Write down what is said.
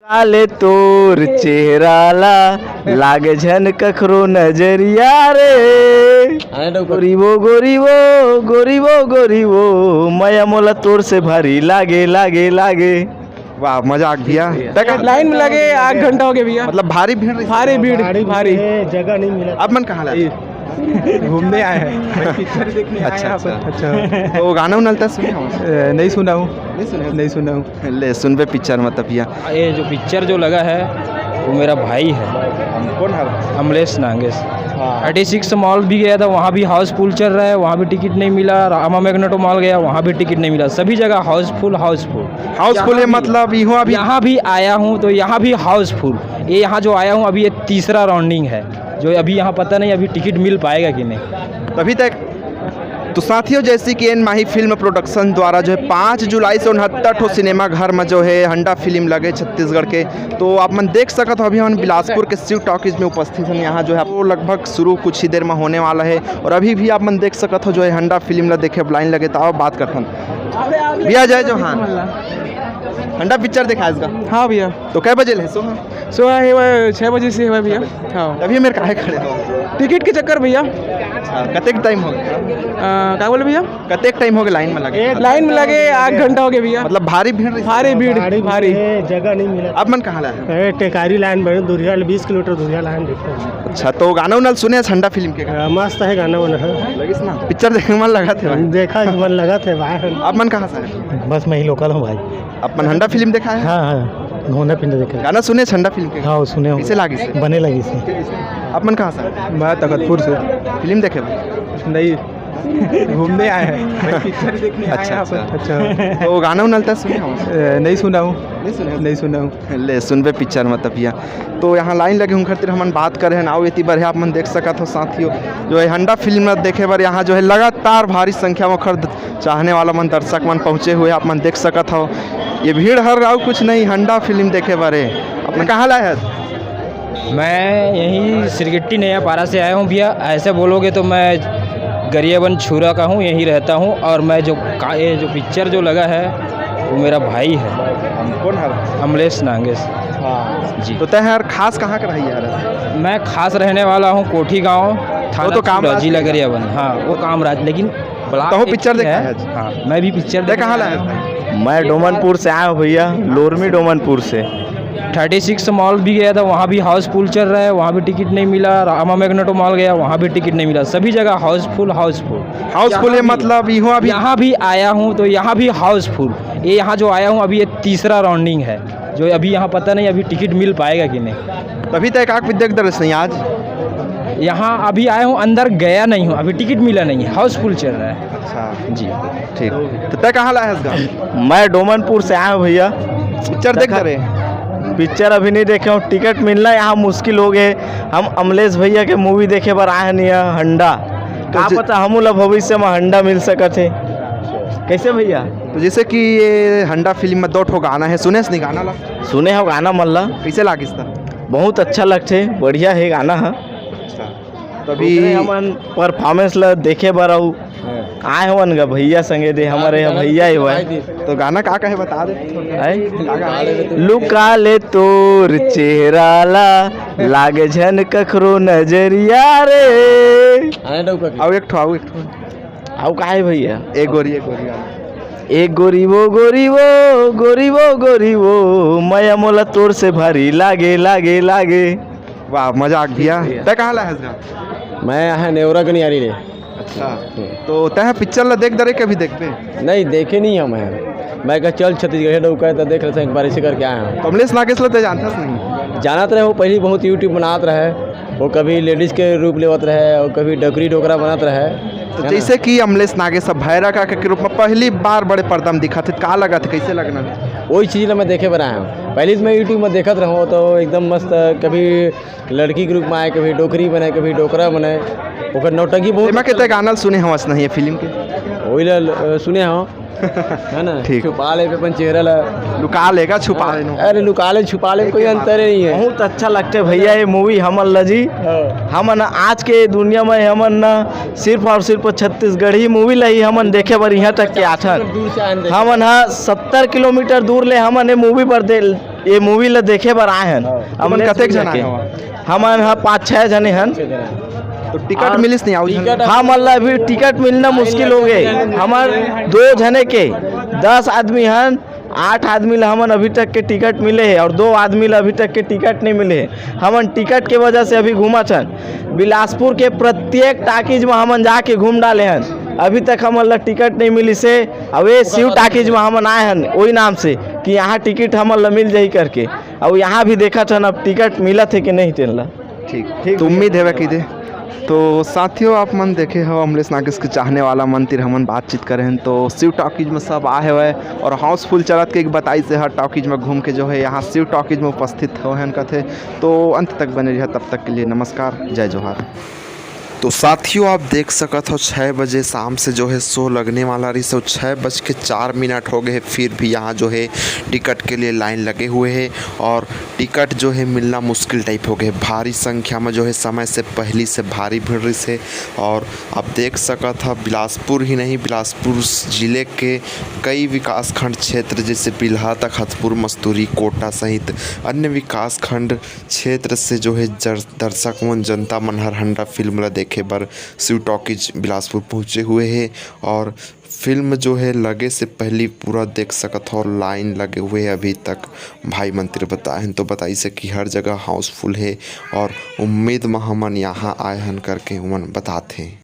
काले तोर चेहराला लागे झन कखरो नजरिया रे गोरीबो गोरीबो गोरीबो गोरीबो मया मोला तोर से भारी लागे लागे लागे। वाह मजा आ गया। लाइन में लगे 8 घंटा हो गया भैया। मतलब भारी भीड़ भारी जगह नहीं मिला। अब मन कहाँ लगा? घूमने आए हैं, पिक्चर देखने आए हैं। अच्छा तो गाना उनलता सुने हो? नहीं सुना हूँ, नहीं सुना हूँ। ले सुन पे पिक्चर मतलब भैया। ये जो पिक्चर जो लगा है वो मेरा भाई है। कौन है? अमलेश नागेश। 36 मॉल भी गया था, वहाँ भी हाउसफुल चल रहा है, वहाँ भी टिकट नहीं मिला। रामा मैग्नेटो मॉल गया, वहाँ भी टिकट नहीं मिला। सभी जगह हाउसफुल हाउसफुल है मतलब यहाँ भी आया हूँ तो यहाँ भी हाउसफुल। ये यहाँ जो आया हूँ अभी ये तीसरा राउंडिंग है, जो अभी यहाँ पता नहीं अभी टिकट मिल पाएगा कि नहीं अभी तक। तो साथियों जैसे कि एन माही फिल्म प्रोडक्शन द्वारा जो है 5 जुलाई से 69 सिनेमा घर में जो है हंडा फिल्म लगे छत्तीसगढ़ के। तो आप मन देख सकते हो अभी हम बिलासपुर के शिव टॉकीज में उपस्थित हैं। यहाँ जो है वो लगभग शुरू कुछ ही देर में होने वाला है और अभी भी आप मन देख सकते हो जो है हंडा फिल्म ला देखे लाइन लगे। तो आप बात करते हैं भैया जय जोहान, हंडा पिक्चर देखा इसका? हाँ भैया। तो कै बजे ले? सो है 6 बजे से है भैया। हाँ अभी मेरे काहे खड़े हो? टिकट के चक्कर भैया। कतेक टाइम हो गया? क्या बोले भैया? कतेक टाइम हो गया लाइन में लगे? लाइन में लगे 8 घंटा हो गया भैया। मतलब भारी भीड़ भारी जगह नहीं मिला। अब मन कहाँ लगा? टेकारी लाइन बने दूरिया 20 किलोमीटर दूरिया लाइन देखते। अच्छा तो गाना उनल सुने ठंडा फिल्म के? मस्त है गाना वाना है। लगिस ना पिक्चर देखने मन लगा थे? देखा मन लगा थे भाई। अब मन कहाँ से है? बस मैं ही लोकल हूँ भाई। अपन हंडा फिल्म देखा है? हाँ घोना पिंड देखा। गाना सुने ठंडा फिल्म के? हाँ सुने कैसे लागी से? बने लगी से। अब मन कहाँ से है? मैं तखतपुर से। फिल्म देखे? नहीं घूमने आए हैं, पिक्चर देखने आए हैं। अच्छा तो गाना उनलता सुने हो? नहीं सुना हूँ, नहीं सुना हूँ। ले सुन पे पिक्चर मतलब भैया। तो यहाँ लाइन लगे हूँ खातिर हम बात कर रहे हैं ना ये बढ़िया आप मन देख सकते हो साथियों जो है हंडा फिल्म देखे बार यहाँ जो है लगातार भारी संख्या में खर्द चाहने वाला मन दर्शक मन पहुँचे हुए आप मन देख सकते हो। ये भीड़ हर राव कुछ नहीं हंडा फिल्म देखे बारे। अपने कहाँ लाए है? मैं यहीं सिरगिट्टी नया पारा से आया हूँ भैया। ऐसे बोलोगे तो मैं गरियाबंद छुरा का हूँ, यहीं रहता हूँ। और मैं जो पिक्चर जो लगा है वो मेरा भाई है। कौन है? अमलेश नागेश। हाँ जी। तो तय यार खास कहाँ का रही यार? मैं खास रहने वाला हूँ कोठी गांव, थाना तो काम छुरा, जिला गरियाबंद। हाँ वो कामराज, लेकिन तो पिक्चर देखा है? हाँ मैं भी पिक्चर कहाँ लाया? मैं डोमनपुर से आया हूँ भैया, लोरमी डोमनपुर से। 36 मॉल भी गया था, वहाँ भी हाउसफुल चल रहा है, वहाँ भी टिकट नहीं मिला। रामा मैग्नेटो मॉल गया, वहाँ भी टिकट नहीं मिला। सभी जगह हाउसफुल है मतलब यहाँ भी आया हूँ तो यहाँ भी हाउसफुल। ये यहाँ जो आया हूँ अभी ये तीसरा राउंडिंग है, जो अभी यहाँ पता नहीं अभी टिकट मिल पाएगा कि नहीं। तभी तक आप विद्याक दर्श नहीं आज यहाँ अभी आया हूँ, अंदर गया नहीं हूँ, अभी टिकट मिला नहीं है, हाउसफुल चल रहा है। अच्छा जी ठीक। तो तय कहाँ लाया इसका? मैं डोमनपुर से आया हूँ भैया। पिक्चर देख रहे? पिक्चर अभी नहीं देखे हूँ, टिकट मिलना यहाँ मुश्किल हो गए। हम अमलेश भैया के मूवी देखे बार आए नहीं हंडा। क्या पता हम भविष्य में हंडा मिल सकते। कैसे भैया? तो जैसे कि ये हंडा फिल्म में 2 ठो गाना है, सुने नहीं गाना ला? सुने हो गाना मल्ला? कैसे लागिस था? बहुत अच्छा लगते, बढ़िया है गाना है। तभी हमन परफॉर्मेंस ला देखे बार आए हवन गा भैया संगे दे हमारे भैया ही हुआ। तो गाना का कहे बता दे। लुका ले तोर चेहराला लागे झन कखरो नजरिया रे। आओ एक ठो आओ काहे भैया? एक गोरी एक गोरीबो गोरीबो गोरीबो गोरीबो मया मोला तोर से भारी लागे लागे लागे। वाह मजा आ गया। तय कहाँ लाया इसका? मैं यहाँ नेवरा गनियारी रे। अच्छा तो तय पिक्चर ला देख दरे कभी देखते? नहीं देखे नहीं हम। मैं कहा चल छत्तीसगढ़ डूका तो देख रहे एक बार इसी करके आया हूँ। कमलेश नागेश ला तो जानता नहीं? जानत रहे वो पहले बहुत यूट्यूब बनात रहे, वो कभी लेडीज़ के रूप लेवत रहे और कभी डकरी डोकरा बनत रहे। तो जैसे कि अमलेश नागेश भैरा का के रूप में पहली बार बड़े पर्दा में दिखा थे, का लगा था, कैसे लगना? वही चीज़ मैं देखे बनाया हूँ। पहले मैं यूट्यूब में देखत रहूँ तो एकदम मस्त, कभी लड़की के रूप में आए, कभी डोकरी बने, कभी डोकरा बने। वो नौटंकी बहुत के गाना सुने हवस नहीं है फिल्म के? वही सुने हो है ना? ठीक। छुपा ले अपन चेहरा लुका लेगा छुपा लेना। अरे लुका ले छुपा ले कोई अंतर नहीं है। बहुत अच्छा लगते भैया ये मूवी हमन लजी। हमन आज के दुनिया में हमन न सिर्फ और सिर्फ छत्तीसगढ़ी मूवी लही हमन देखे बर यहाँ तक के आठन। हमन 70 किलोमीटर दूर ले हमन ये मूवी पर ये मूवी ला देखे बर आए हन तुमन कतेक जन आए हो? हमन हा 5-6 जने हन। तो टिकट मिलिस नहीं आओ जन? हाँ मतलब अभी टिकट मिलना मुश्किल हो गए। हमार 2 जने के 10 आदमी हन, 8 आदमी ला हमन अभी तक के टिकट मिले है और 2 आदमी ला अभी तक के टिकट नहीं मिले है। हमन टिकट के वजह से अभी घूमा छन। बिलासपुर के प्रत्येक टाकीज में हमन जाके घूम डाले हन, अभी तक हमन ला टिकट नहीं मिली से। अब ये शिव टाकीज में हमन आए हन वही नाम से कि यहाँ टिकट हमन ला मिल जाई करके। अब यहाँ भी देखा छन अब टिकट मिलत है कि नहीं तेन ला। ठीक तो उम्मीद है कि दे। तो साथियों आप मन देखे हो अमलेश नागेश के चाहने वाला मन तिर हमन बातचीत करे हैं तो शिव टॉकीज में सब आए हुए और हाउसफुल चलत के एक बताई से हर टॉकीज में घूम के जो है यहाँ शिव टॉकीज में उपस्थित हो हैं कथे। तो अंत तक बने रहे, तब तक के लिए नमस्कार, जय जोहार। तो साथियों आप देख सकत हो 6 बजे शाम से जो है शो लगने वाला रही। सो 6:04 हो गए, फिर भी यहाँ जो है टिकट के लिए लाइन लगे हुए हैं और टिकट जो है मिलना मुश्किल टाइप हो गए। भारी संख्या में जो है समय से पहले से भारी भीड़ रही से। और आप देख सकत हो बिलासपुर ही नहीं, बिलासपुर ज़िले के कई विकास खंड क्षेत्र जैसे बिल्हा तखतपुर, मस्तूरी, कोटा सहित अन्य विकास खंड क्षेत्र से जो है दर्शक मन जनता मन हर हंडा फिल्म ला देखे बर शिव टॉकीज बिलासपुर पहुँचे हुए हैं। और फिल्म जो है लगे से पहले पूरा देख सकत हो, लाइन लगे हुए हैं अभी तक। भाई मंत्री बताए हैं तो बताई से कि हर जगह हाउसफुल है और उम्मीद में हमन यहाँ आए हन करके उमन बताते हैं।